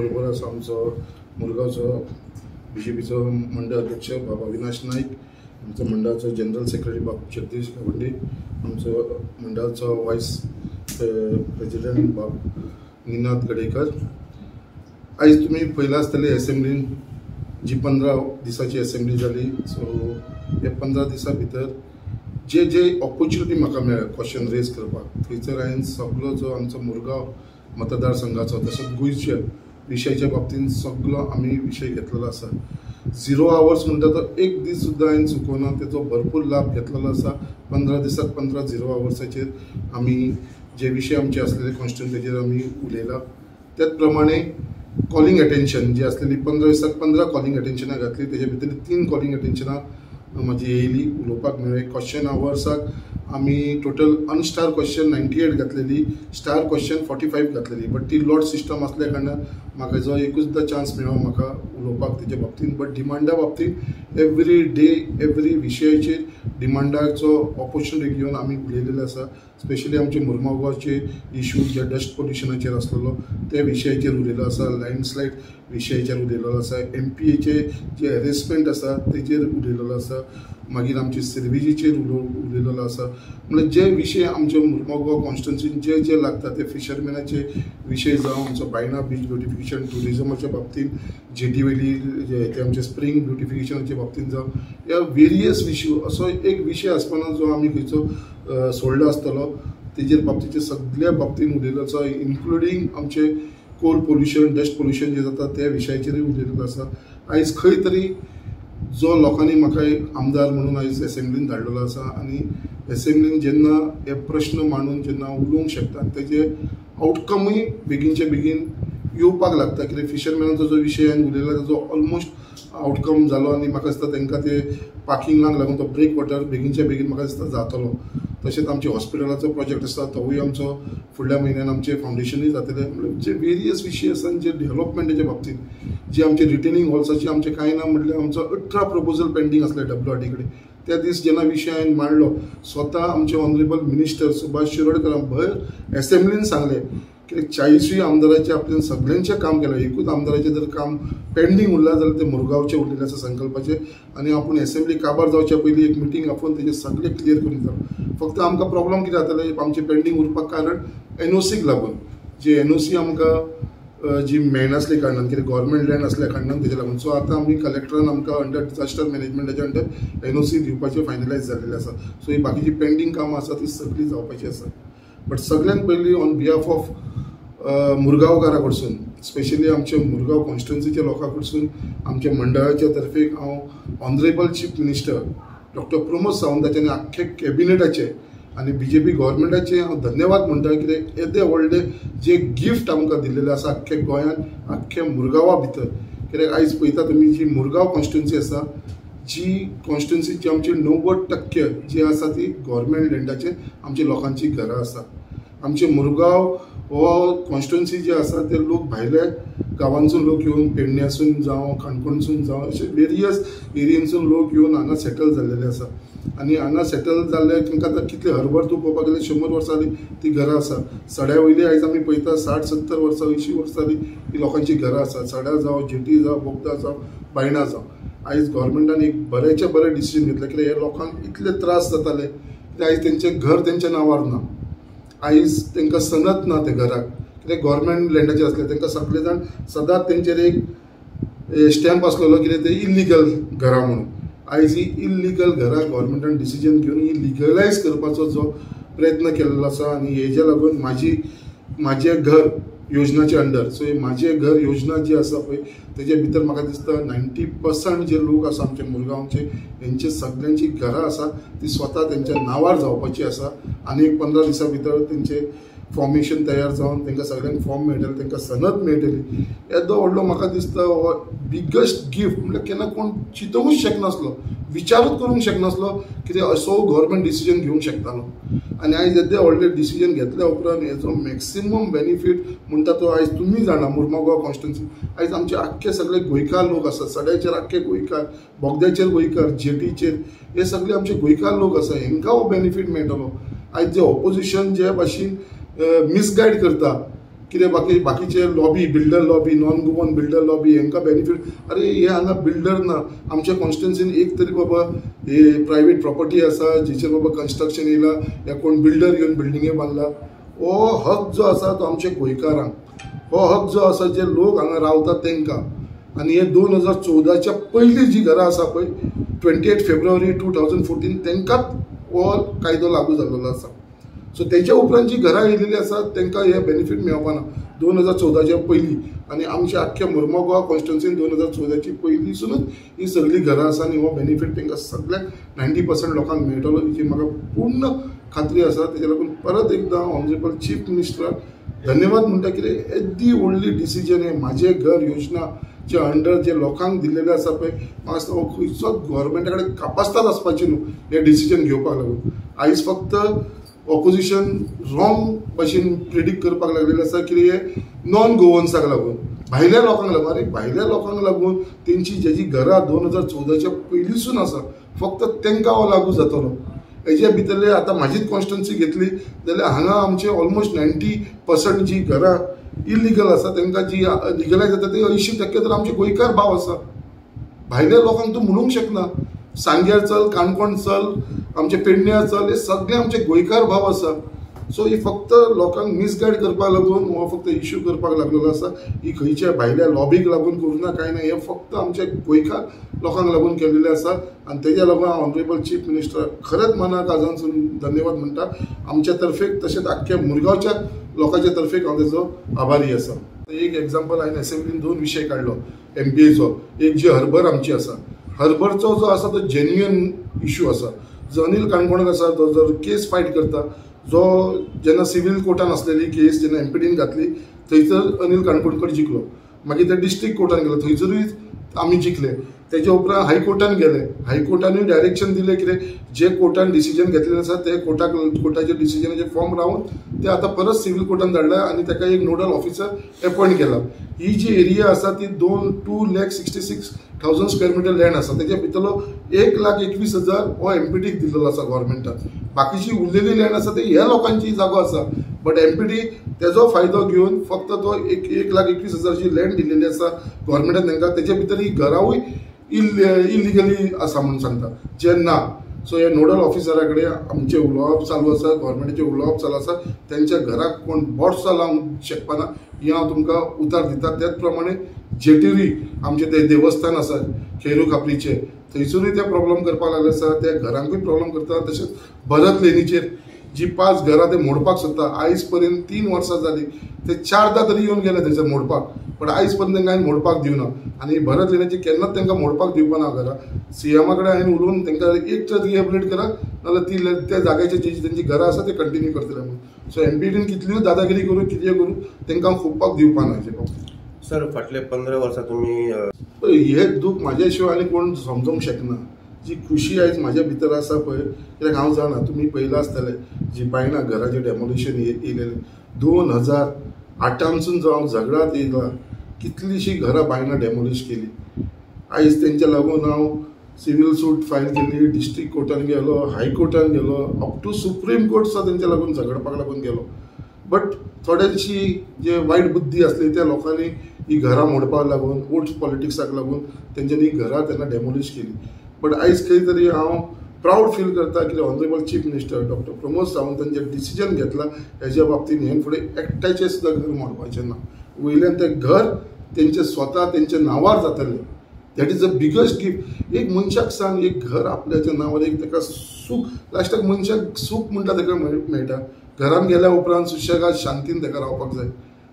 बरोबर आसा आमचो मुरगांवचो बीजेपीचो मंडळ अध्यक्ष बाबा अविनाश नाईक, आमचो मंडळाचो जनरल सेक्रेटरी बाब जगदीश गावंडे, आमचो मंडळाचो वायस प्रेसिडेंट बाब निनाद गडेकर. आयज तुमी पळयलां आसतलें एसेंब्लीन जी 15 दिसाची एसेंब्ली जाली. सो हे 15 दिसा भितर जे जे ऑपॉर्च्युनिटी म्हाका मेळ्ळ्या क्वेश्चन रेज करपाक, थंयसर हांवें सगळो जो आमचो मुरगांव मतदारसंघाचो तसोच गोंयच्या विशयाच्या बाबतींत सगळो आमी विशय घेतलेलो आसा. 0 आवर्स म्हणटा तो एक दीस सुद्दां हांवें चुकोवना, तेजो भरपूर लाभ घेतलेलो आसा. 15 दिसाक 15 0 आवर्साचेर आमी जे विशय आमचे आसलेले कॉन्स्टिट्युएंसीचेर आमी उलयला. त्याच प्रमाणे कॉलिंग अटेन्शन जी आसलेली 15 दिसाक 15 कॉलिंग अटेन्शनां घातली, तेजे भितर 3 कॉलिंग अटेन्शनां म्हाजी येयली, उलोवपाक मेळ्ळें. क्वेश्चन आवर्साक आमी टोटल अनस्टार क्वेश्चन 98 घातलेली, स्टार क्वेश्चन 45 घातलेली. बट ती लॉट सिस्टम आसल्या कारणान म्हाका जो एकूचदा चान्स मेळ्ळो म्हाका उलोवपाक तेजे बाबतींत. बट डिमांडा बाबतींत एवरी डे एवरी विशयाचेर डिमांडाचो ऑपॉर्च्युनिटी घेवन आमी उलयलेले आसा. स्पेशली आमचे मुरगांवचे इश्यू जे डस्ट पोल्युशनाचेर आसलेलो त्या विशयाचेर उलयलो आसा. लँडस्लायड विशयाचेर उलयलेलो आसा. MPAचे जे हॅरेसमेंट आसा तेजेर उलयलेलो आसा. मागीर आमचे सर्विसीचेर उलयलेलो आसा. म्हणजे जे विशय आमच्या मुरगांव कॉन्स्टिट्युएन्सीन जे जे लागता ते फिशरमॅनाचे विशय जावं, आमचो बायना बीच ब्युटिफिकेशन टुरिजमाच्या बाबतींत, जेटी वयली ते आमचे स्प्रिंग ब्युटिफिकेशनाच्या बाबतींत जावं, ह्या वेरियस इश्यू असो एक विशय आसपाना जो आमी खंयचो सोडलो आसतलो तेजेर बाबतीचे सगळ्या बाबतींत उलयलो आसा. इन्क्लुडींग आमचे कोल पोल्युशन डस्ट पोल्युशन जे जाता त्या विशयाचेरूय उलयलेलो आसा. आयज खंय तरी जो लोकांनी म्हाका एक आमदार म्हणून आयज एसेंब्लीन धाडलेलो आसा आनी एसेंब्लीन जेन्ना हे प्रश्न मांडून जेन्ना उलोवंक शकता तेजे आउटकमूय बेगीनचे बेगीन येवपाक लागता. कित्याक फिशरमॅनाचो जो विशय हांवें उलयला ताजो ऑलमोस्ट आउटकम जालो आनी म्हाका दिसता तांकां ते पार्किंगाक लागून तो ब्रेक वॉटर बेगीनच्या बेगीन म्हाका दिसता जातलो. तशेंच आमचे हॉस्पिटलाचो प्रोजेक्ट आसा तोवूय आमचो फुडल्या म्हयन्यान आमचे फावंडेशनूय जातले. म्हणजे जे वेरियस विशय आसा जे डेव्हलपमेंटाच्या बाबतींत जे आमचे रिटेनिंग हॉल्साचे आमचे कांय ना म्हटल्यार आमचो 18 प्रपोजल पेंडींग आसले WRD कडेन. त्या दीस जेन्ना विशय हांवें मांडलो स्वता आमचे ऑनरेबल मिनिस्टर सुभाष शिरोडकर भायर एसेंब्लीन सांगले की 40 आमदाराचे आपल्यान सगळ्यांचें काम केलें. एकूच आमदाराचें जर काम पेंडींग उरलां जाल्यार ते मुरगांवचे उरलेले आसा संकल्पाचे आनी आपूण एसेंब्ली काबार जावच्या पयलीं एक मिटींग आपोवन तेजे सगळे क्लियर करून दिता. फक्त आमकां प्रॉब्लम कितें जाताले आमचे पेंडींग उरपाक कारण NOCक लागून. जे NOC आमकां जी मेळनासले कारणान कितें गव्हर्मेंट लँड असल्या कारणान तेजे लागून. सो आतां आमी कलेक्टरान आमकां अंडर डिजास्टर मॅनेजमेंटाच्या अंडर NOC दिवपाचे फायनलायज जाल्लेले आसा. सो ही बाकीची पेंडींग कामां आसा ती सगळी जावपाची आसा. बट सगळ्यांत पयलीं ऑन बिहाफ ऑफ मुरगांवकारा कडसून स्पेशली आमच्या मुरगांव कॉन्स्टिट्युएन्सीच्या लोकां कडसून आमच्या मंडळाच्या तर्फे हांव honourable chief minister doctor Pramod सावंताचे आनी आख्खे कॅबिनेटाचे आनी BJP गव्हर्मेंटाचे हांव धन्यवाद म्हणटा. कित्याक येदे व्हडले जे गिफ्ट आमकां दिल्लेले आसा आख्खे गोंयांत आख्ख्या मुरगांवा भितर. कित्याक आयज पळयता तुमी जी मुरगांव कॉन्स्टिट्युएन्सी आसा जी कॉन्स्टिट्युएन्सीची आमची 90% जी आसा ती गव्हर्मेंट लँडाचेर आमच्या लोकांची घरां आसा. आमचे मुरगांव हो कॉन्स्टिट्युएन्सी जे आसा ते लोक भायल्या गांवांसून लोक येवन पेडण्यासून जावं काणकोणसून जावं अशे वेरियस एरियेनसून लोक येवन हांगा सेटल जाल्लेले आसा. आनी हांगा सेटल जाल्ले तांकां आतां कितले हरभर तूं पळोवपाक गेल्यार 100 वर्सां जालीं ती घरां आसा. सड्या वयली आयज आमी पळयता 60-70 वर्सां 80 वर्सां जालीं ही लोकांची घरां आसा. सड्या जावं जेटी जावं बोगदा जावं बायणां जावं. आयज गव्हर्मेंटान एक बरेंचे बरें डिसिजन घेतलें. कित्याक हे लोकांक इतले त्रास जाताले की आयज तेंचें घर तेंच्या नांवार ना. आयज तांकां सनत ना ते घराक. कित्याक गव्हर्मेंट लँडाचेर आसले तांकां सगळे जाण सदांच तेंचेर एक स्टॅम्प आसलेलो कितें ते इल्लिगल घरां म्हणून. आयज ही इल्लिगल घरां गव्हर्मेंटान डिसिजन घेवन ही लिगलायज करपाचो जो प्रयत्न केल्लो आसा आनी हेजे लागून म्हाजें घर योजनाचे अंडर. सो म्हाजें घर योजना जी आसा पळय तेजे भितर म्हाका दिसता 90% जे लोक आसा आमचे मुरगांवचे हेंचे सगळ्यांची घरां आसा ती स्वता तेंच्या नांवार जावपाची आसा. आनी एक 15 दिसां भितर तेंचे फॉर्मेशन तयार जावन तांकां सगळ्यांक फॉर्म मेळटले, तांकां सनत मेळटली. येदो व्हडलो म्हाका दिसता हो बिगस्ट गिफ्ट. म्हणजे केन्ना कोण चिंतूंकच शकनासलो, विचारूच करूंक शकनासलो कितें असो गव्हर्मेंट डिसिजन घेवंक शकतालो. आनी आयज येदे व्हडले डिसिजन घेतल्या उपरांत हेजो मॅक्सिमम बेनिफीट म्हणटा तो आयज तुमी जाणा मुरगांव कॉन्स्टिट्युएन्सी. आयज आमचे आख्खे सगळे गोंयकार लोक आसा. सड्याचेर आख्खे गोंयकार, बोगद्याचेर गोंयकार, जेटीचेर हे सगळे आमचे गोंयकार लोक आसा. हेंकां हो बेनिफीट मेळटलो. आयज जे ऑपोजिशन जे भाशेन मिसगायड करता कितें बाकीचे lobby, builder lobby, non Goan builder lobby हांकां बेनिफीट. अरे हे हांगा बिल्डर ना आमच्या कॉन्स्टिट्युन्सीन. एक तरी बाबा हे प्रायवेट प्रॉपर्टी आसा जेचेर बाबा कन्स्ट्रक्शन येयला या कोण बिल्डर येवन बिल्डिंगे बांदला. हो हक जो आसा तो आमच्या गोंयकारांक, हो हक जो आसा जे लोक हांगा रावतात तांकां. आनी हे 2014च्या पयलीं जी घरां आसा पळय 28 फेब्रुवारी 2014 तांकांच हो कायदो लागू जाल्लो आसा. सो तेच्या उपरांत जी घरां येयलेली आसात तांकां हे बेनिफीट मेळपाना 2014च्या पयलीं. आनी आमच्या आख्ख्या मुर्मगांव गोवा कॉन्स्टिट्युन्सीन 2014ची पयलींसूनच ही सगळी घरां आसा आनी हो बेनिफीट तांकां सगळ्यांक 90% लोकांक मेळटलो हेची म्हाका पूर्ण खात्री आसा. तेच्या लागून परत एकदां ऑनरेबल चीफ मिनिस्टराक धन्यवाद म्हणटा. कितें येदी व्हडली डिसिजन हे म्हाजें घर योजनाच्या अंडर जे लोकांक दिल्लेले आसा पळय, म्हाका दिसता हो खंयचोच गोवोरमेंटा कडेन कापास्ताद आसपाची न्हू हे डिसिजन घेवपाक लागून. आयज फक्त ऑपोजिशन रॉंग भाशेन प्रिडिक्ट करपाक लागलेलें आसा कितें हे नॉन गोवन्साक लागून, भायल्या लोकांक लागून. अरे भायल्या लोकांक लागून तेंची जी घरां 2014च्या पयलींसून आसा फक्त तांकां हो लागू जातलो. हेजे भितरले आतां म्हाजीच कॉन्स्टिट्युन्सी घेतली जाल्यार हांगा आमचे ऑलमोस्ट 90% जी घरां इलिगल आसा तांकां जी लिगलायज जाता ते 80% तर आमचे गोंयकार भाव आसा. भायल्या लोकांक तूं म्हणूंक शकना. सांग्यार चल, काणकोण चल, आमचे पेडण्यार चल, हे सगळे आमचे गोंयकार भाव आसा. सो ही फक्त लोकांक मिसगायड करपाक लागून हो फक्त इश्यू करपाक लागलेलो आसा. ही खंयच्या भायल्या लॉबीक लागून करूं ना कांय ना, हे फक्त आमच्या गोंयकार लोकांक लागून केल्लेले आसा. आनी तेज्या लागून हांव ऑनरेबल चीफ मिनिस्टर खरेंच मनाक आजानसून धन्यवाद म्हणटा. आमच्या तर्फेक तशेंच आख्ख्या मुरगांवच्या लोकांच्या तर्फेक हांव तेजो आभारी आसा. एक एग्जाम्पल हांवें असेंब्लीन 2 विशय काडलो MPAचो. एक जी हर्बर आमची आसा, हर्बरचो जो आसा तो जेन्युइन इश्यू आसा. जो अनिल काणकोणकर आसा तो जर केस फायट करता, जो जेन्ना सिव्हील कोर्टान आसलेली केस जेन्ना MPDन घातली थंयसर अनिल काणकोणकर जिखलो. मागीर ते डिस्ट्रिक्ट कोर्टान गेलो, थंयसरूय आमी जिखले. तेच्या उपरांत हायकोर्टान गेले, हायकोर्टानूय डायरेक्शन दिलें कितें जे कोर्टान डिसिजन घेतलेलें आसा ते कोर्टाचे डिसिजनाचे फॉर्म रावन ते आतां परत सिव्हील कोर्टान धाडला आनी ताका एक नोडल ऑफिसर अपॉयंट केला. ही जी एरिया आसा ती 2,66,000 स्क्वेअर मिटर लँड आसा. तेच्या भितरलो 1,21,000 हो MPDक दिल्लो आसा गव्हर्मेंटान. बाकीची उरलेली लँड आसा ते ह्या लोकांची जागो आसा. बट MPD तेजो फायदो घेवन फक्त तो 1,21,000 जी लँड दिल्लेली आसा गव्हर्मेंटान तांकां, तेच्या भितर ही घरांवूय इलिगली आसा म्हणून सांगता जे ना. सो हे नोडल ऑफिसरा कडेन आमचे उलोवप चालू आसा, गव्हर्मेंटाचे उलोवप चालू आसा. तांच्या घराक कोण बोट्स लावंक शकपाना ही हांव तुमकां उतर दिता. त्याच प्रमाणे जेटिरी आमचे ते देवस्थान आसा खेरू खापरीचे थंयसरूय ते प्रॉब्लेम करपाक लागले आसा. त्या घरांकूय प्रॉब्लेम करता. तशेंच भरत लेनीचेर जी 5 घरां ते मोडपाक सोदता. आयज पर्यंत 3 वर्सां जाली ते 4दां तरी येवन गेले थंयसर मोडपाक, पण आयज पर्यंत तांकां हांवें मोडपाक दिवना. आनी भरत लेनीची केन्नाच तांकां मोडपाक दिवपाना घरां. CMा कडेन हांवें उलोवन तांकां एक तर रिहेबिलिट करा नाजाल्यार ती त्या जाग्याचेर जी तेंची घरां आसा ते कंटिन्यू करतले म्हणून. सो MPDन कितल्योय दादागिरी करूं कितें करूं तांकां खुपपाक दिवपाना हेजे बाबतींत. सर फाटले 15 वर्सां तुमी हे दूख म्हाज्या शिवाय आनी कोण समजूंक शकना. जी खुशी आयज म्हाज्या भितर आसा पळय, कित्याक हांव जाणा तुमी पयलां आसतले जी बायलां घराचें डेमोलिशन येयलेलें 2008 जो हांव झगडात येयला कितलीशीं घरां बायलां डेमोलिश केली. आयज तेंच्या लागून हांव सिव्हील सूट फायल केली, डिस्ट्रिक्ट कोर्टान गेलो, हायकोर्टान गेलो, अप टू सुप्रीम कोर्ट सुद्दां तेंच्या लागून झगडपाक लागून गेलो. बट थोड्याशी जे वायट बुद्धी आसली त्या लोकांनी ही घरां मोडपाक लागून वोट्स पॉलिटिक्साक लागून तेंच्यांनी घरां तेन्ना डेमोलिश केली. बट आयज खंय तरी हांव प्राऊड फील करता की honourable chief minister doctor Pramod सावंतान जे डिसिजन घेतला हेज्या बाबतींत हे फुडें एकट्याचें सुद्दां घर मोडपाचें ना. वयल्यान तें घर तेंचे स्वता तेंच्या नांवार जातलें. That is the biggest gift. एक मनशाक सांग एक घर आपल्याच्या नांवार, एक ताका सूख, लास्टाक मनशाक सूख म्हणटा ताका मेळटा. घरान गेल्या उपरांत सुशेगाद शांतीन ताका रावपाक जाय.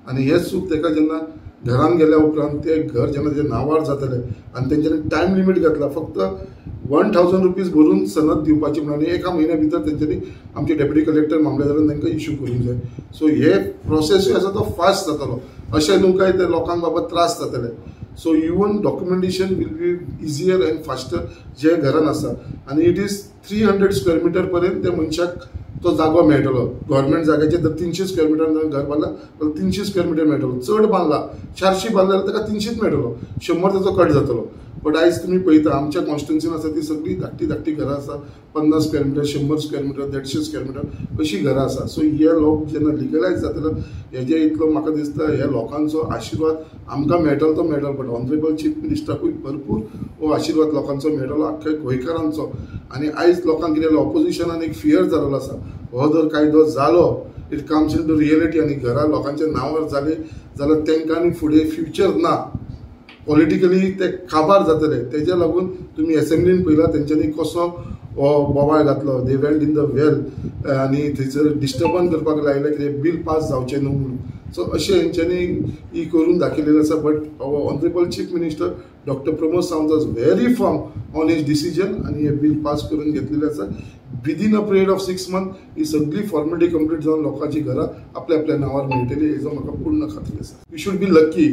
आनी हें सूख ताका जेन्ना घरान गेल्या उपरांत तें घर जेन्ना तेच्या नांवार जातलें आनी तेंच्यांनी टायम लिमीट घातला फक्त 1000 रुपीज भरून सनद दिवपाची म्हणून 1 म्हयन्या भितर तेंच्यांनी आमचे डेप्युटी कलेक्टर मामलेदारान तांकां इश्यू करूंक जाय. सो हे प्रोसेसूय आसा तो फास्ट जातलो. अशें न्हू काय ते लोकांक बाबा त्रास जातले. So even documentation will be easier and faster जे घरान आसा. आनी इट इज 300 स्क्वेअर मिटर पर्यंत त्या मनशाक तो जागो मेळटलो. गव्हर्मेंट जाग्याचेर जर 300 स्क्वेअर मिटर घर बांदला जाल्यार 300 स्क्वेअर मिटर मेळटलो. चड बांदला 400 बांदला जाल्यार ताका 300च मेळटलो. 100 ताचो कट जातलो. बट आयज तुम्ही पळयता आमच्या कॉन्स्टिट्युन्सीन आसा ती सगळी धाकटी घरां आसा. 50 square metre, 100 square metre, 150 square metre अशी घरां आसा. सो हे लोक जेन्ना लिगलायज जातलो हेजे इतलो म्हाका दिसता ह्या लोकांचो आशिर्वाद आमकां मेळटलो तो मेळटलो. बट ऑनरेबल चीफ मिनिस्टराकूय भरपूर हो आशिर्वाद लोकांचो मेळटलो, आख्ख्या गोंयकारांचो. आनी आयज लोकांक कितें ऑपोजिशनान एक फियर जाल्लो आसा. हो जर कायदो जालो it comes into reality आनी घरां लोकांच्या नांवार जाली जाल्यार तांकां आनी फुडें फ्युचर ना. पॉलिटिकली ते काबार जातले. तेज्या लागून तुम्ही असेंब्लीन पळयला तेंच्यांनी कसो बोवाळ घातलो. दे वेंट इन द वेल आनी थंयसर डिस्टर्बन्स करपाक लायले कितें बील पास जावचें न्हू म्हणून. सो अशें हेंच्यांनी ही करून दाखयलेलें आसा. But honourable chief minister doctor Pramod Sawant was very firm on his decision आनी हे बील पास करून घेतलेलें आसा. Within a period of 6 months ही सगळी फॉर्मेलिटी कंप्लीट जावन लोकांची घरां आपल्या आपल्या नांवार मेळटली हेजो म्हाका पूर्ण खात्री आसा. You should be lucky.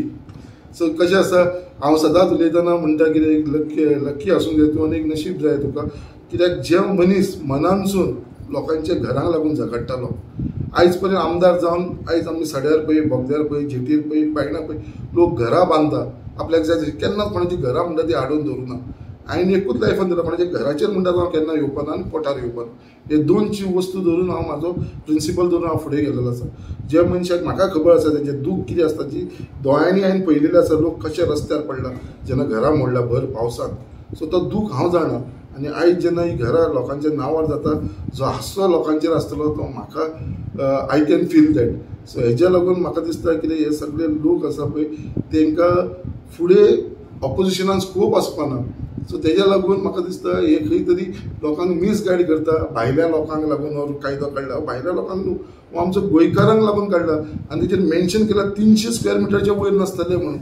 So कशें आसा हांव सदांच उलयतना म्हणटा कितें लकी आसूंक जाय तूं आनी एक नशीब जाय तुका. कित्याक जे मनीस मनानसून लोकांच्या घरांक लागून झगडटालो आयज पर्यंत आमदार जावन आयज आमी सड्यार पळय, बोगद्यार पळय, जेटीर पळय, बायणां पळय लोक घरां बांदता. आपल्याक जाय केन्नाच कोणाची घरां म्हणटा ती हाडून दवरुना. हांवें एकूच लायफान दिला कोणाच्या घराचेर म्हणटा हांव केन्ना येवपाना आनी पोटार येवपाना. हे दोन वस्तू धरून हांव म्हाजो प्रिंसिपल धरून हांव फुडें गेल्लो आसा. जे मनशाक म्हाका खबर आसा तेजें दूख कितें आसता जी दोळ्यांनी हांवें पळयलेलें आसा. लोक कशे रस्त्यार पडला जेन्ना घरां मोडला भर पावसांत. सो तो दूख हांव जाणा. आनी आयज जेन्ना ही घरां लोकांच्या नांवार जाता जो हांसो लोकांचेर आसतलो तो म्हाका I can feel that. So हेज्या लागून म्हाका दिसता कितें हे सगळे लोक आसा पळय तांकां फुडें ऑपोजिशनान स्कोप आसपाना. सो तेज्या लागून म्हाका दिसता हे खंय तरी लोकांक मिसगायड करता. भायल्या लोकांक लागून हो कायदो काडला. भायल्या लोकांक न्हू हो आमचो गोंयकारांक लागून काडला. आनी तेजेर मेन्शन केला 300 स्क्वेअर मिटरच्या वयर नासतले म्हणून.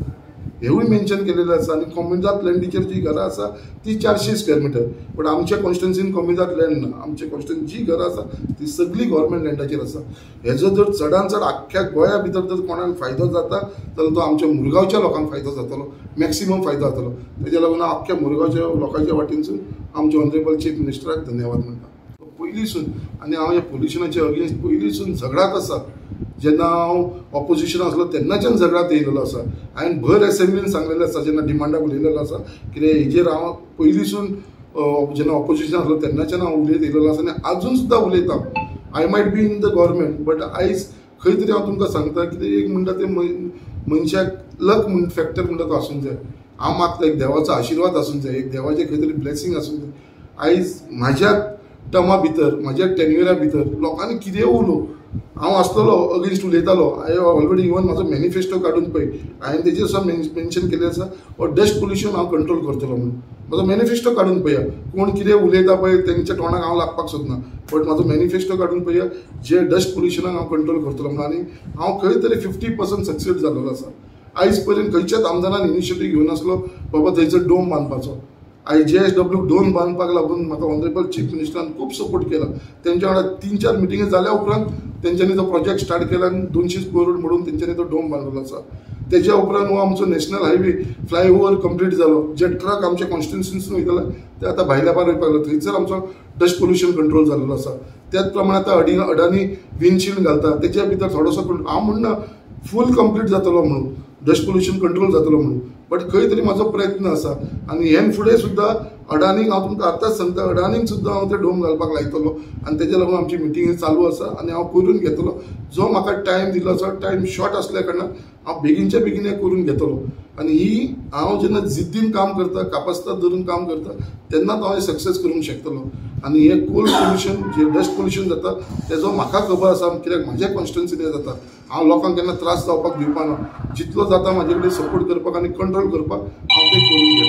हेवूय मेन्शन केलेलें आसा. आनी कॉम्युनिजात लँडीचेर जी घरां आसा ती 400 स्क्वेअर मिटर. बट आमच्या कॉन्स्टिट्युन्सीन कॉम्युनिजात लँड ना. आमच्या कॉन्स्टिट्युन्सीन जी घरां आसा ती सगळी गव्हर्मेंट लँडाचेर आसा. हेजो जर चडांत चड आख्ख्या गोंया भितर जर कोणाक फायदो जाता जाल्यार तो आमच्या मुरगांवच्या लोकांक फायदो जातलो. मॅक्सिमम फायदो जातलो. तेज्या लागून हांव आख्ख्या मुरगांवच्या लोकांच्या वाटेनसून आमच्या ऑनरेबल चीफ मिनिस्टराक धन्यवाद म्हणटा. पयलींसून आनी हांव ह्या पोल्युशनाच्या अगेन्स्ट पयलींसून झगडात आसा. जेन्ना हांव ऑपोजिशन आसलो तेन्नाच्यान झगडात येयलेलो आसा. हांवें भर असेंब्लीन सांगलेलें आसा जेन्ना डिमांडाक उलयलेलो आसा कितें हेजेर हांव पयलींसून जेन्ना ऑपोजिशन आसलो तेन्नाच्यान हांव उलयत येयलेलो आसा आनी आजून सुद्दां उलयता. I might be in the government but आयज खंय तरी हांव तुमकां सांगता कितें एक म्हणटा तें मनशाक लक फॅक्टर म्हणटा तो आसूंक जाय. हांव मागता एक देवाचो आशिर्वाद आसूंक जाय. एक देवाचें खंय तरी ब्लेसिंग आसूंक जाय. आयज म्हाज्या टर्मा भितर म्हाज्या टेन्युरा भितर लोकांनी कितें उलो हांव आसतलो अगेन्स्ट उलयतालो. हांवें ऑलरेडी इवन म्हाजो मॅनिफेस्टो काडून पळय हांवें तेजेर सुद्दां मेन्शन केलें आसा डस्ट पोल्युशन हांव कंट्रोल करतलो म्हणून. म्हाजो मॅनिफेस्टो काडून पळया. कोण कितें उलयता पळय तेंच्या तोंडाक हांव लागपाक सोदना. बट म्हाजो मॅनिफेस्टो काडून पळया जे डस्ट पोल्युशनाक हांव कंट्रोल करतलो म्हणून. आनी हांव खंय तरी 50% सक्सेस जाल्लो आसा. आयज पर्यंत खंयच्याच आमदारान इनिशिएटीव घेवन नासलो बाबा थंयसर डोम बांदपाचो. JSW 2 बांदपाक लागून म्हाका ऑनरेबल चीफ मिनिस्टरान खूब सपोर्ट केला. तेंच्या वांगडा 3-4 मिटिंगी जाल्या उपरांत तेंच्यांनी तो प्रोजेक्ट स्टार्ट केला आनी 200 करोड म्हणून तेंच्यांनी तो डोम बांदलेलो आसा. तेज्या उपरांत हो आमचो नॅशनल हायवे फ्लायओव्हर कंप्लीट जालो. जे ट्रक आमच्या कॉन्स्टिट्युन्सीसून वयताले ते आतां भायल्या पार वयपाक लागले. थंयसर आमचो डस्ट पोल्युशन कंट्रोल जाल्लो आसा. त्याच प्रमाणे आतां अडानी विंडशील्ड घालता तेच्या भितर थोडोसो हांव म्हणना फूल कंप्लीट जातलो म्हणून डस्ट पोल्युशन कंट्रोल जातलो म्हणून. बट खंय तरी म्हाजो प्रयत्न आसा आनी हे फुडें सुद्दां अडानीक हांव तुमकां आतांच सांगता अडानीक सुद्दां हांव ते डोम घालपाक लायतलो आनी तेज्या लागून आमची मिटींग चालू आसा आनी हांव करून घेतलो. जो म्हाका टायम दिल्लो आसा टायम शॉर्ट आसल्या कारणान हांव बेगीनच्या बेगीन हें करून घेतलो. आनी ही हांव जेन्ना जिद्दीन काम करता कापास्ताद धरून काम करता तेन्नाच हांव हें सक्सेस करूंक शकतलो. आनी हे कोल्ड पोल्युशन जे डस्ट पोल्युशन जाता तेजो म्हाका खबर आसा कित्याक म्हाज्या कॉन्स्टिट्युन्सीन हें जाता. हांव लोकांक केन्ना त्रास जावपाक दिवपाना. जितलो जाता म्हाजे कडेन सपोर्ट करपाक आनी कंट्रोल करपाक हांव तें करून घेता.